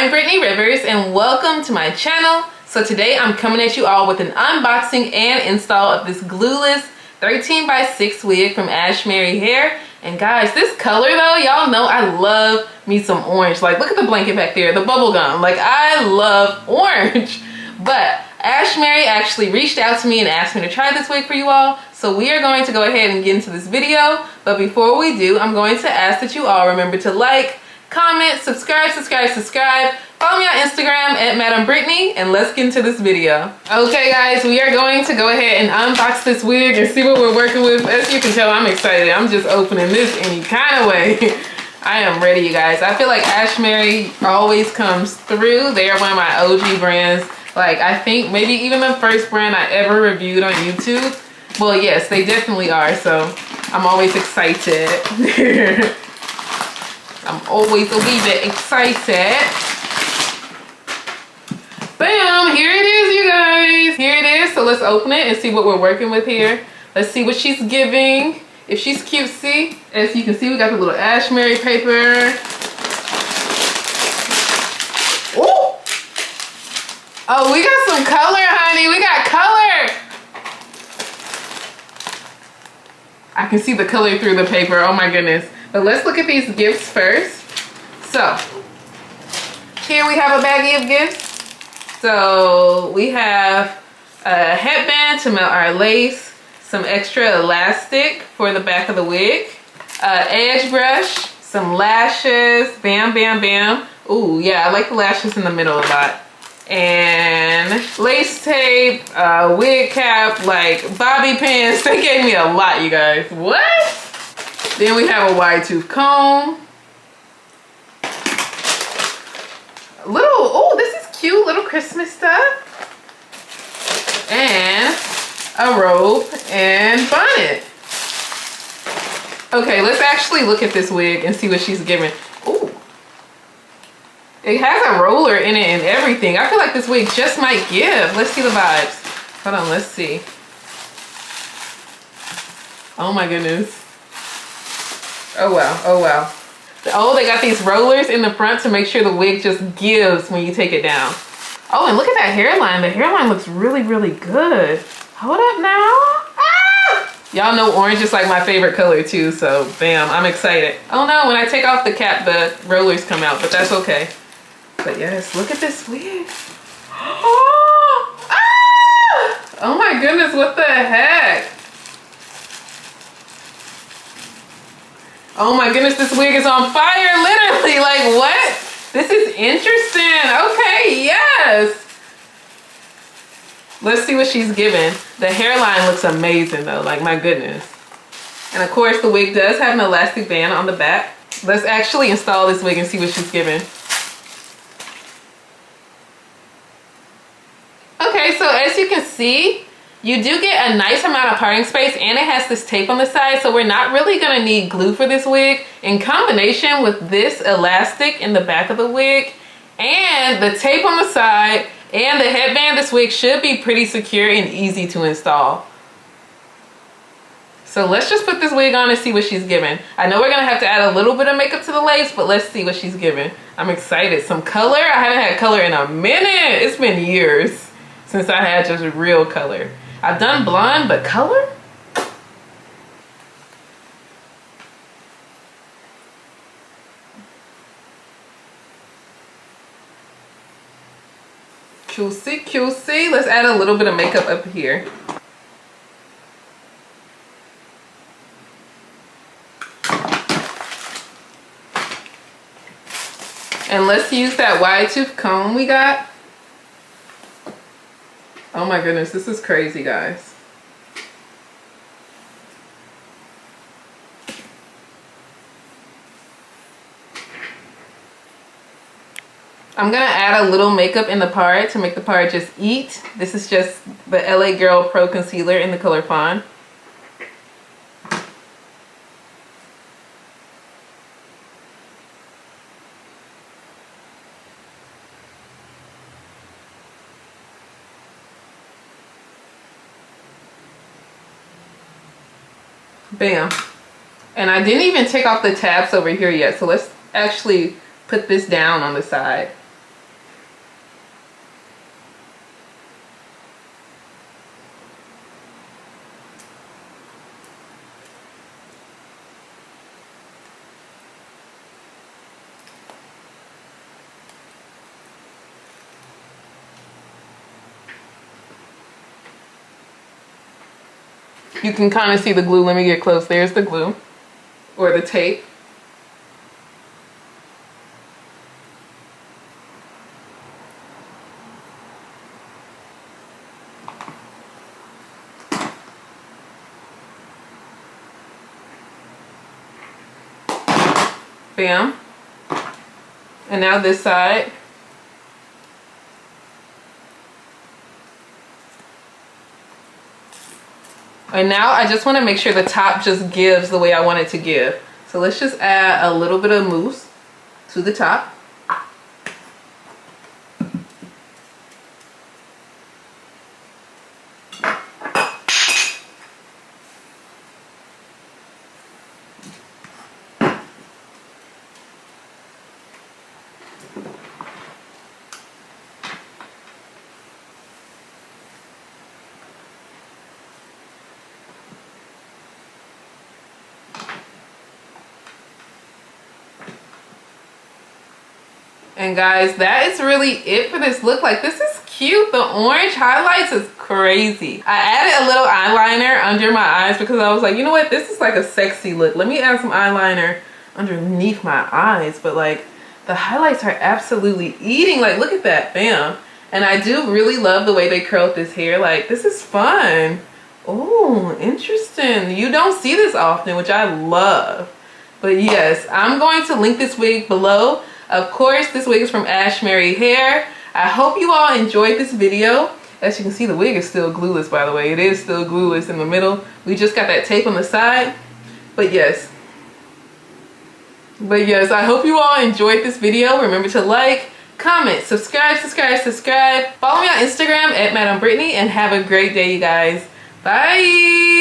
I'm Brittany Rivers and welcome to my channel. So today I'm coming at you all with an unboxing and install of this Glueless 13x6 wig from Ashimary hair. And guys, this color though, y'all know I love me some orange. Like look at the blanket back there, the bubble gum. Like I love orange. But Ashimary actually reached out to me and asked me to try this wig for you all. So we are going to go ahead and get into this video. But before we do, I'm going to ask that you all remember to like, comment, subscribe. Follow me on Instagram at Madam Brittany, and let's get into this video. Okay guys, we are going to go ahead and unbox this wig and see what we're working with. As you can tell, I'm excited. I'm just opening this any kind of way. I am ready, you guys. I feel like Ashimary always comes through. They are one of my OG brands. Like I think maybe even the first brand I ever reviewed on YouTube. Well, yes, they definitely are. So I'm always excited. I'm always a wee bit excited. Bam, here it is, you guys. Here it is. So let's open it and see what we're working with here. Let's see what she's giving. If she's cutesy. As you can see, we got the little Ashimary paper. Ooh. Oh, we got some color, honey. We got color. I can see the color through the paper. Oh my goodness. But let's look at these gifts first. So, here we have a baggie of gifts. So, we have a headband to melt our lace, some extra elastic for the back of the wig, edge brush, some lashes, bam, bam, bam. Ooh, yeah, I like the lashes in the middle a lot. And lace tape, wig cap, like bobby pins. They gave me a lot, you guys. What? Then we have a wide tooth comb. Oh, this is cute, little Christmas stuff. And a robe and bonnet. Okay, let's actually look at this wig and see what she's giving. Ooh. It has a roller in it and everything. I feel like this wig just might give. Let's see the vibes. Hold on, let's see. Oh my goodness. Oh wow, oh wow. Oh, they got these rollers in the front to make sure the wig just gives when you take it down. Oh, and look at that hairline. The hairline looks really, really good. Hold up now. Ah! Y'all know orange is like my favorite color too, so bam, I'm excited. Oh no, when I take off the cap, the rollers come out, but that's okay. But yes, look at this wig. Oh, ah! Oh my goodness, what the heck? Oh my goodness, this wig is on fire, literally. Like, what? This is interesting. Okay, yes. Let's see what she's giving. The hairline looks amazing, though. Like, my goodness. And, of course, the wig does have an elastic band on the back. Let's actually install this wig and see what she's giving. Okay, so as you can see, you do get a nice amount of parting space and it has this tape on the side, so we're not really gonna need glue for this wig. In combination with this elastic in the back of the wig and the tape on the side and the headband, this wig should be pretty secure and easy to install. So let's just put this wig on and see what she's giving. I know we're gonna have to add a little bit of makeup to the lace, but let's see what she's giving. I'm excited. Some color? I haven't had color in a minute. It's been years since I had just real color. I've done blonde, but color? Cutesy, cutesy. Let's add a little bit of makeup up here. And let's use that wide tooth comb we got. Oh my goodness, this is crazy, guys. I'm gonna add a little makeup in the part to make the part just eat. This is just the LA Girl Pro Concealer in the color Fawn. Bam. And I didn't even take off the tabs over here yet, so let's actually put this down on the side. You can kind of see the glue. Let me get close. There's the glue or the tape. Bam. And now this side. And now I just want to make sure the top just gives the way I want it to give. So let's just add a little bit of mousse to the top. And guys, that is really it for this look. Like, this is cute. The orange highlights is crazy. I added a little eyeliner under my eyes because I was like, you know what? This is like a sexy look. Let me add some eyeliner underneath my eyes. But like, the highlights are absolutely eating. Like, look at that. Bam. And I do really love the way they curled this hair. Like, this is fun. Oh, interesting. You don't see this often, which I love. But yes, I'm going to link this wig below. Of course, this wig is from Ashimary Hair. I hope you all enjoyed this video. As you can see, the wig is still glueless, by the way. It is still glueless in the middle. We just got that tape on the side. But yes, I hope you all enjoyed this video. Remember to like, comment, subscribe. Follow me on Instagram at Madam Brittany, and have a great day, you guys. Bye.